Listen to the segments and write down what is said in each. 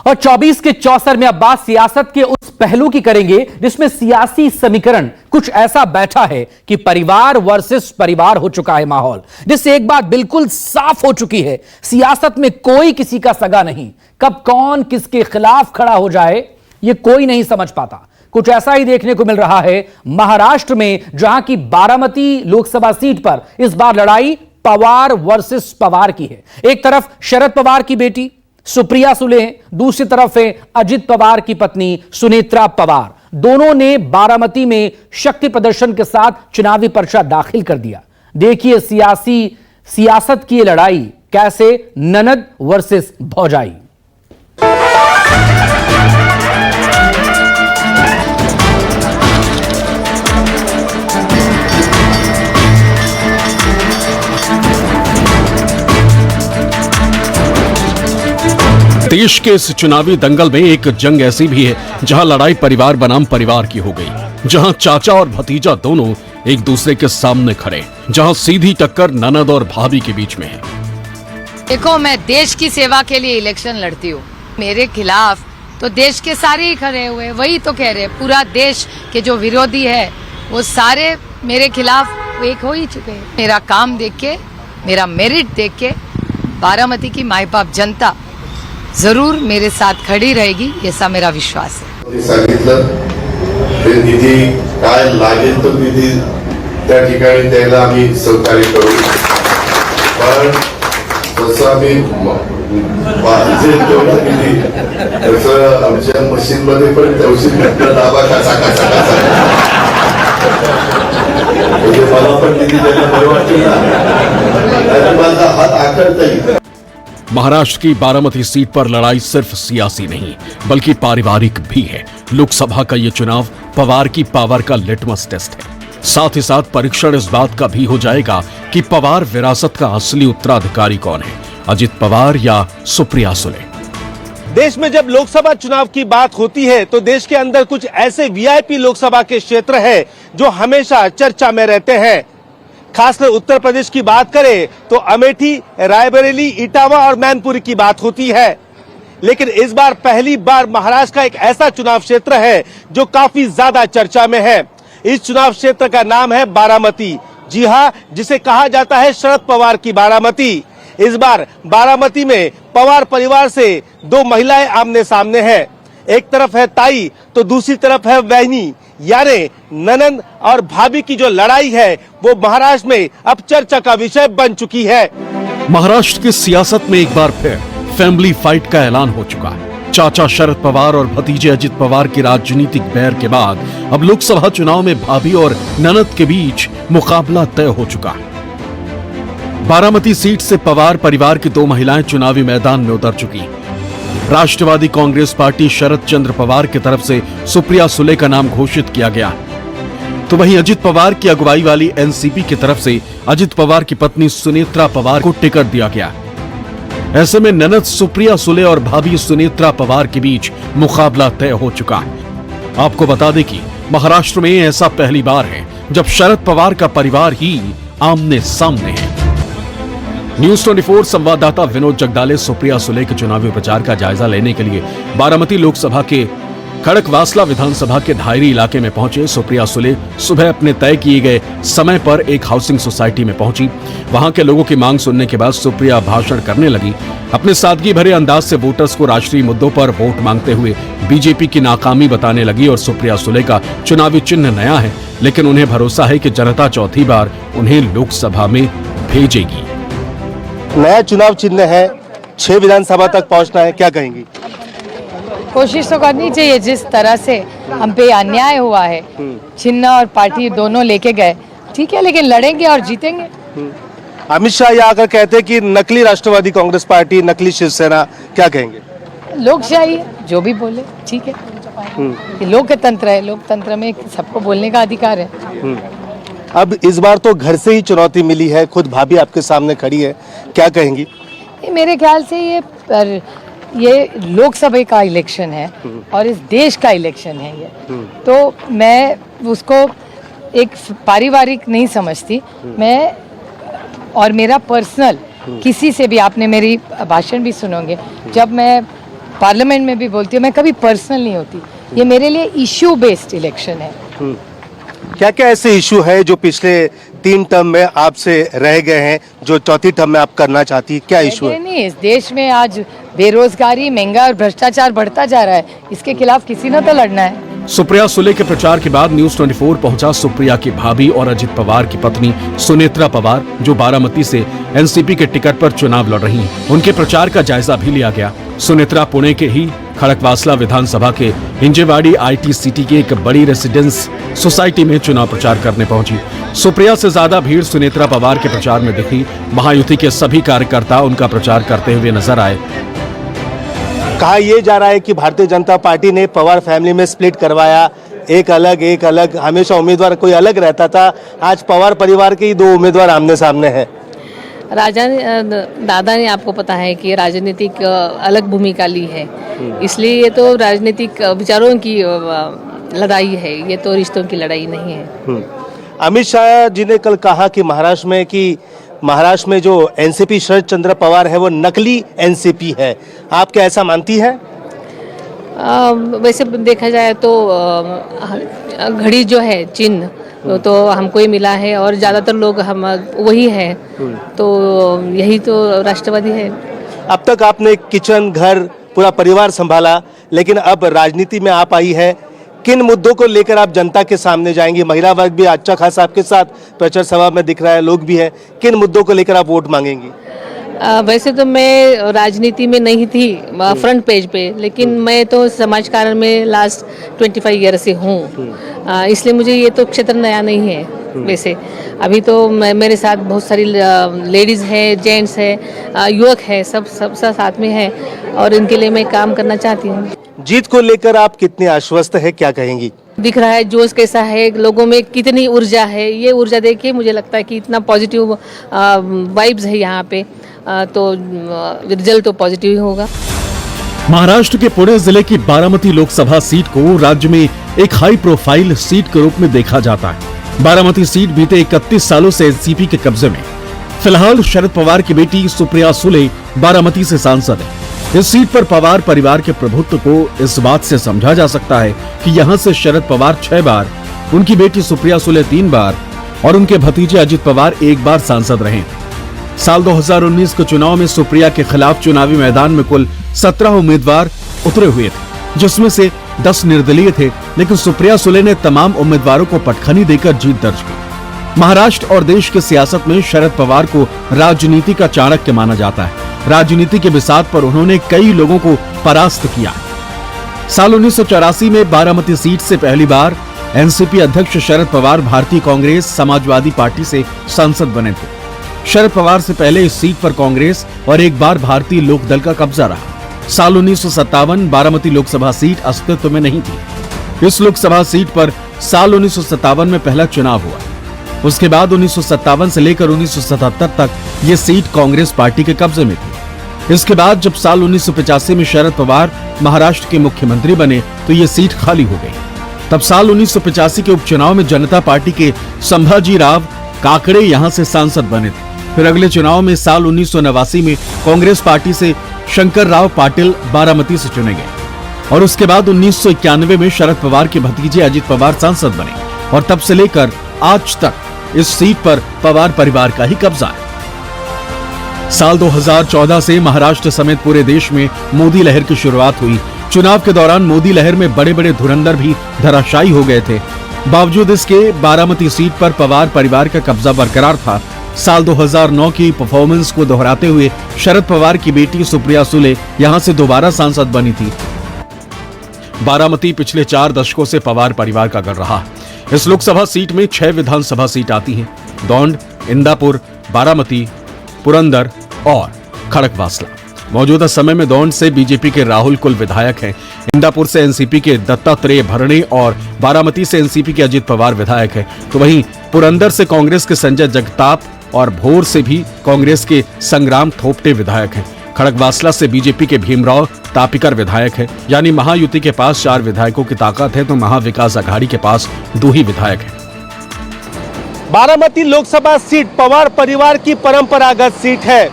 और 24 के चौसर में अब बात सियासत के उस पहलू की करेंगे जिसमें सियासी समीकरण कुछ ऐसा बैठा है कि परिवार वर्सेस परिवार हो चुका है माहौल, जिससे एक बात बिल्कुल साफ हो चुकी है, सियासत में कोई किसी का सगा नहीं। कब कौन किसके खिलाफ खड़ा हो जाए यह कोई नहीं समझ पाता। कुछ ऐसा ही देखने को मिल रहा है महाराष्ट्र में, जहां की बारामती लोकसभा सीट पर इस बार लड़ाई पवार वर्सेस पवार की है। एक तरफ शरद पवार की बेटी सुप्रिया सुले, दूसरी तरफ है अजित पवार की पत्नी सुनेत्रा पवार। दोनों ने बारामती में शक्ति प्रदर्शन के साथ चुनावी पर्चा दाखिल कर दिया। देखिए सियासत की लड़ाई कैसे ननद वर्सेस भौजाई। देश के इस चुनावी दंगल में एक जंग ऐसी भी है जहां लड़ाई परिवार बनाम परिवार की हो गई, जहां चाचा और भतीजा दोनों एक दूसरे के सामने खड़े, जहां सीधी टक्कर ननद और भाभी के बीच में है। देखो, मैं देश की सेवा के लिए इलेक्शन लड़ती हूँ। मेरे खिलाफ तो देश के सारे ही खड़े हुए, वही तो कह रहे, पूरा देश के जो विरोधी है वो सारे मेरे खिलाफ एक हो ही चुके हैं। मेरा काम देख के, मेरा मेरिट देख के बारामती की माई बाप जनता जरूर मेरे साथ खड़ी रहेगी, ऐसा मेरा विश्वास है। सांगितलं ते निधी काय लागेल तो निधी त्या ठिकाणी द्यायला आम्ही सहकार्य करू, पण तसं आम्ही जे तेवढं निधी तसं आमच्या मशीनमध्ये पण तवशील घटना दाबा कसा कसा कसा म्हणजे मला पण निधी द्यायला बरं वाटतं ना, माझा हात आखडता येईल। महाराष्ट्र की बारामती सीट पर लड़ाई सिर्फ सियासी नहीं बल्कि पारिवारिक भी है। लोकसभा का ये चुनाव पवार की पावर का लिटमस टेस्ट है। साथ ही साथ परीक्षण इस बात का भी हो जाएगा कि पवार विरासत का असली उत्तराधिकारी कौन है, अजित पवार या सुप्रिया सुले। देश में जब लोकसभा चुनाव की बात होती है तो देश के अंदर कुछ ऐसे वीआईपी लोकसभा के क्षेत्र है जो हमेशा चर्चा में रहते हैं। खासकर उत्तर प्रदेश की बात करें तो अमेठी, रायबरेली, इटावा और मैनपुरी की बात होती है। लेकिन इस बार पहली बार महाराष्ट्र का एक ऐसा चुनाव क्षेत्र है जो काफी ज्यादा चर्चा में है। इस चुनाव क्षेत्र का नाम है बारामती। जी हां, जिसे कहा जाता है शरद पवार की बारामती। इस बार बारामती में पवार परिवार से दो महिलाएं आमने सामने हैं। एक तरफ है ताई तो दूसरी तरफ है बहनी, यानी ननद और भाभी की जो लड़ाई है वो महाराष्ट्र में अब चर्चा का विषय बन चुकी है। महाराष्ट्र की सियासत में एक बार फिर फैमिली फाइट का ऐलान हो चुका है। चाचा शरद पवार और भतीजे अजित पवार की राजनीतिक बैर के बाद अब लोकसभा चुनाव में भाभी और ननद के बीच मुकाबला तय हो चुका है। बारामती सीट से पवार परिवार की दो महिलाएं चुनावी मैदान में उतर चुकी। राष्ट्रवादी कांग्रेस पार्टी शरद चंद्र पवार की तरफ से सुप्रिया सुले का नाम घोषित किया गया, तो वहीं अजित पवार की अगुवाई वाली एनसीपी की तरफ से अजित पवार की पत्नी सुनेत्रा पवार को टिकट दिया गया। ऐसे में ननद सुप्रिया सुले और भाभी सुनेत्रा पवार के बीच मुकाबला तय हो चुका है। आपको बता दें कि महाराष्ट्र में ऐसा पहली बार है जब शरद पवार का परिवार ही आमने सामने है। न्यूज 24 संवाददाता विनोद जगदाले सुप्रिया सुले के चुनावी प्रचार का जायजा लेने के लिए बारामती लोकसभा के खड़कवासला विधानसभा के धायरी इलाके में पहुंचे। सुप्रिया सुले सुबह अपने तय किए गए समय पर एक हाउसिंग सोसाइटी में पहुंची। वहां के लोगों की मांग सुनने के बाद सुप्रिया भाषण करने लगी। अपने सादगी भरे अंदाज से वोटर्स को राष्ट्रीय मुद्दों पर वोट मांगते हुए बीजेपी की नाकामी बताने लगी। और सुप्रिया सुले का चुनावी चिन्ह नया है, लेकिन उन्हें भरोसा है कि जनता चौथी बार उन्हें लोकसभा में भेजेगी। नया चुनाव चिन्ह है, 6 विधानसभा तक पहुंचना है, क्या कहेंगी? कोशिश तो करनी चाहिए। जिस तरह से हम पे अन्याय हुआ है, चिन्ह और पार्टी दोनों लेके गए, ठीक है, लेकिन लड़ेंगे और जीतेंगे। अमित शाह यहाँ आकर कहते हैं कि नकली राष्ट्रवादी कांग्रेस पार्टी, नकली शिवसेना, क्या कहेंगे? लोकशाही है, जो भी बोले ठीक है। ये लोकतंत्र है, लोकतंत्र में सबको बोलने का अधिकार है। अब इस बार तो घर से ही चुनौती मिली है, खुद भाभी आपके सामने खड़ी है, क्या कहेंगी? मेरे ख्याल से ये लोकसभा का इलेक्शन है और इस देश का इलेक्शन है ये, तो मैं उसको एक पारिवारिक नहीं समझती। मैं और मेरा पर्सनल किसी से भी, आपने मेरी भाषण भी सुनोगे, जब मैं पार्लियामेंट में भी बोलती हूँ, मैं कभी पर्सनल नहीं होती। ये मेरे लिए इश्यू बेस्ड इलेक्शन है। क्या क्या ऐसे इशू है जो पिछले 3 टर्म में आपसे रह गए हैं, जो चौथी टर्म में आप करना चाहती है? क्या इशू है? नहीं, इस देश में आज बेरोजगारी, महंगाई और भ्रष्टाचार बढ़ता जा रहा है, इसके खिलाफ किसी ने तो लड़ना है। सुप्रिया सुले के प्रचार के बाद न्यूज 24 पहुंचा सुप्रिया की भाभी और अजित पवार की पत्नी सुनेत्रा पवार, जो बारामती से एनसीपी के टिकट पर चुनाव लड़ रही हैं। उनके प्रचार का जायजा भी लिया गया। सुनेत्रा पुणे के ही खड़कवासला विधानसभा के हिंजेवाड़ी आईटी सिटी की एक बड़ी रेसिडेंस सोसाइटी में चुनाव प्रचार करने पहुंची। सुप्रिया से ज्यादा भीड़ सुनेत्रा पवार के प्रचार में दिखी। महायुति के सभी कार्यकर्ता उनका प्रचार करते हुए नजर आए। कहा यह जा रहा है कि भारतीय जनता पार्टी ने पवार फैमिली में स्प्लिट करवाया, एक अलग, हमेशा उम्मीदवार कोई अलग रहता था। आज पवार परिवार के ही 2 उम्मीदवार आमने सामने हैं। दादा ने, आपको पता है कि राजनीतिक अलग भूमिका ली है, इसलिए ये तो राजनीतिक विचारों की लड़ाई है, ये तो रिश्तों की लड़ाई नहीं है। अमित शाह जी ने कल कहा कि महाराष्ट्र में जो एनसीपी शरद चंद्र पवार है वो नकली एनसीपी है। आप क्या ऐसा मानती है? वैसे देखा जाए तो घड़ी जो है चिन्ह तो हमको ही मिला है और ज़्यादातर लोग हम वही है, तो यही तो राष्ट्रवादी है। अब तक आपने किचन, घर, पूरा परिवार संभाला, लेकिन अब राजनीति में आप आई है। किन मुद्दों को लेकर आप जनता के सामने जाएंगी? महिला वर्ग भी अच्छा खासा आपके साथ प्रचार सभा में दिख रहा है, लोग भी हैं। किन मुद्दों को लेकर आप वोट मांगेंगी? वैसे तो मैं राजनीति में नहीं थी फ्रंट पेज पे, लेकिन मैं तो समाज कार्य में लास्ट 25 ईयर से हूँ, इसलिए मुझे ये तो क्षेत्र नया नहीं है। वैसे अभी तो मेरे साथ बहुत सारी लेडीज है, जेंट्स है, युवक है, सब साथ में है और इनके लिए मैं काम करना चाहती हूँ। जीत को लेकर आप कितनी आश्वस्त है, क्या कहेंगी? दिख रहा है जोश कैसा है, लोगों में कितनी ऊर्जा है। ये ऊर्जा देख के मुझे लगता है कि इतना पॉजिटिव वाइब्स है यहाँ पे, तो रिजल्ट तो पॉजिटिव ही होगा। महाराष्ट्र के पुणे जिले की बारामती लोकसभा सीट को राज्य में एक हाई प्रोफाइल सीट के रूप में देखा जाता है। बारामती सीट बीते 31 सालों से एनसीपी के कब्जे में। फिलहाल शरद पवार की बेटी सुप्रिया सुले बारामती से सांसद है। इस सीट पर पवार परिवार के प्रभुत्व को इस बात से समझा जा सकता है कि यहां से शरद पवार 6 बार, उनकी बेटी सुप्रिया सुले 3 बार और उनके भतीजे अजित पवार 1 बार सांसद रहे। साल 2019 के चुनाव में सुप्रिया के खिलाफ चुनावी मैदान में कुल 17 उम्मीदवार उतरे हुए थे, जिसमें से 10 निर्दलीय थे, लेकिन सुप्रिया सुले ने तमाम उम्मीदवारों को पटखनी देकर जीत दर्ज की। महाराष्ट्र और देश की सियासत में शरद पवार को राजनीति का चाणक्य माना जाता है। राजनीति के बिसात पर उन्होंने कई लोगों को परास्त किया। साल 1984 में बारामती सीट से पहली बार एनसीपी अध्यक्ष शरद पवार भारतीय कांग्रेस समाजवादी पार्टी से सांसद बने थे। शरद पवार से पहले इस सीट पर कांग्रेस और 1 बार भारतीय लोकदल का कब्जा रहा। साल 1957 बारामती लोकसभा सीट अस्तित्व में नहीं थी। इस लोकसभा सीट पर साल 1957 में पहला चुनाव हुआ। उसके बाद 1957 से लेकर 1977 तक ये सीट कांग्रेस पार्टी के कब्जे में थी। इसके बाद जब साल 1985 में शरद पवार महाराष्ट्र के मुख्यमंत्री बने तो ये सीट खाली हो गई। तब साल 1985 के उपचुनाव में जनता पार्टी के संभाजी राव काकड़े यहां से सांसद बने थे। फिर अगले चुनाव में साल 1989 में कांग्रेस पार्टी से शंकर राव पाटिल बारामती से चुने गए और उसके बाद 1991 में शरद पवार के भतीजे अजित पवार सांसद बने और तब से लेकर आज तक इस सीट पर पवार परिवार का ही कब्जा है। साल 2014 से महाराष्ट्र समेत पूरे देश में मोदी लहर की शुरुआत हुई। चुनाव के दौरान मोदी लहर में बड़े बड़े धुरंधर भी धराशायी हो गए थे। बावजूद इसके बारामती सीट पर पवार परिवार का कब्जा बरकरार था। साल 2009 की परफॉर्मेंस को दोहराते हुए शरद पवार की बेटी सुप्रिया सुले यहां से दोबारा सांसद बनी थी। बारामती पिछले 4 दशकों से पवार परिवार का गढ़ रहा। इस लोकसभा सीट में 6 विधानसभा सीट आती हैं: दौंड, इंदापुर, बारामती, पुरंदर और खड़कवासला। मौजूदा समय में दौंड से बीजेपी के राहुल कुल विधायक हैं, इंदापुर से एनसीपी के दत्तात्रेय भरणे और बारामती से एनसीपी के अजित पवार विधायक हैं। तो वहीं पुरंदर से कांग्रेस के संजय जगताप और भोर से भी कांग्रेस के संग्राम थोपटे विधायक हैं। खड़कवासला से बीजेपी के भीमराव तापिकर विधायक है। यानी महायुति के पास 4 विधायकों की ताकत है तो महाविकास अघाड़ी के पास 2 ही विधायक हैं। बारामती लोकसभा सीट पवार परिवार की परंपरागत सीट है।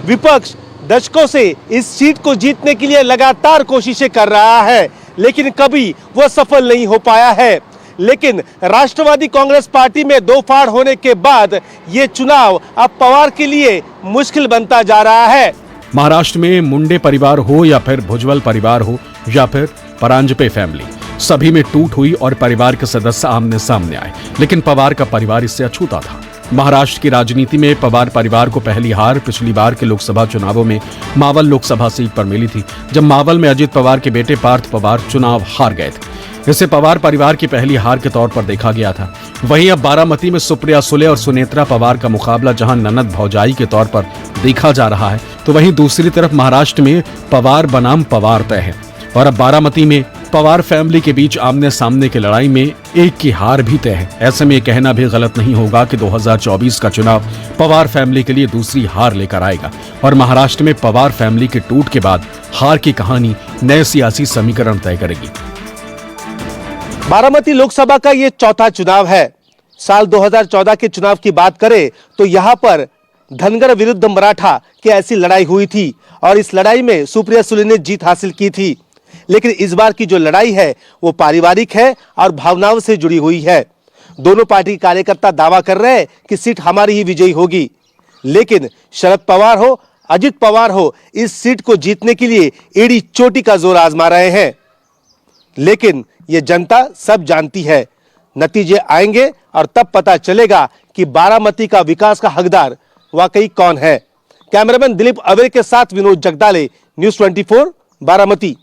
विपक्ष दशकों से इस सीट को जीतने के लिए लगातार कोशिशें कर रहा है, लेकिन कभी वह सफल नहीं हो पाया है। लेकिन राष्ट्रवादी कांग्रेस पार्टी में दो फाड़ होने के बाद ये चुनाव अब पवार के लिए मुश्किल बनता जा रहा है। महाराष्ट्र में मुंडे परिवार हो या फिर भुजबल परिवार हो या फिर परांजपे फैमिली, सभी में टूट हुई और परिवार के सदस्य आमने सामने आए, लेकिन पवार का परिवार इससे अछूता था। महाराष्ट्र की राजनीति में पवार परिवार को पहली हार पिछली बार के लोकसभा चुनावों में मावल लोकसभा सीट पर मिली थी, जब मावल में अजित पवार के बेटे पार्थ पवार चुनाव हार गए थे। इसे पवार परिवार की पहली हार के तौर पर देखा गया था। वहीं अब बारामती में सुप्रिया सुले और सुनेत्रा पवार का मुकाबला जहां ननद भौजाई के तौर पर देखा जा रहा है, तो वहीं दूसरी तरफ महाराष्ट्र में पवार बनाम पवार तय है और अब बारामती में पवार फैमिली के बीच आमने सामने की लड़ाई में एक की हार भी तय है। ऐसे में यह कहना भी गलत नहीं होगा कि 2024 का चुनाव पवार फैमिली के लिए दूसरी हार लेकर आएगा और महाराष्ट्र में पवार फैमिली के टूट के बाद हार की कहानी नए सियासी समीकरण तय करेगी। बारामती लोकसभा का ये चौथा चुनाव है। साल 2014 के चुनाव की बात करें तो यहाँ पर धनगर विरुद्ध मराठा की ऐसी लड़ाई हुई थी और इस लड़ाई में सुप्रिया सुले ने जीत हासिल की थी। लेकिन इस बार की जो लड़ाई है वो पारिवारिक है और भावनाओं से जुड़ी हुई है। दोनों पार्टी के कार्यकर्ता दावा कर रहे हैं कि सीट हमारी ही विजयी होगी, लेकिन शरद पवार हो अजित पवार हो, इस सीट को जीतने के लिए एड़ी चोटी का जोर आजमा रहे हैं। लेकिन ये जनता सब जानती है, नतीजे आएंगे और तब पता चलेगा कि बारामती का विकास का हकदार वाकई कौन है। कैमरामैन दिलीप अवेर के साथ विनोद जगदाले, न्यूज़ 24, बारामती।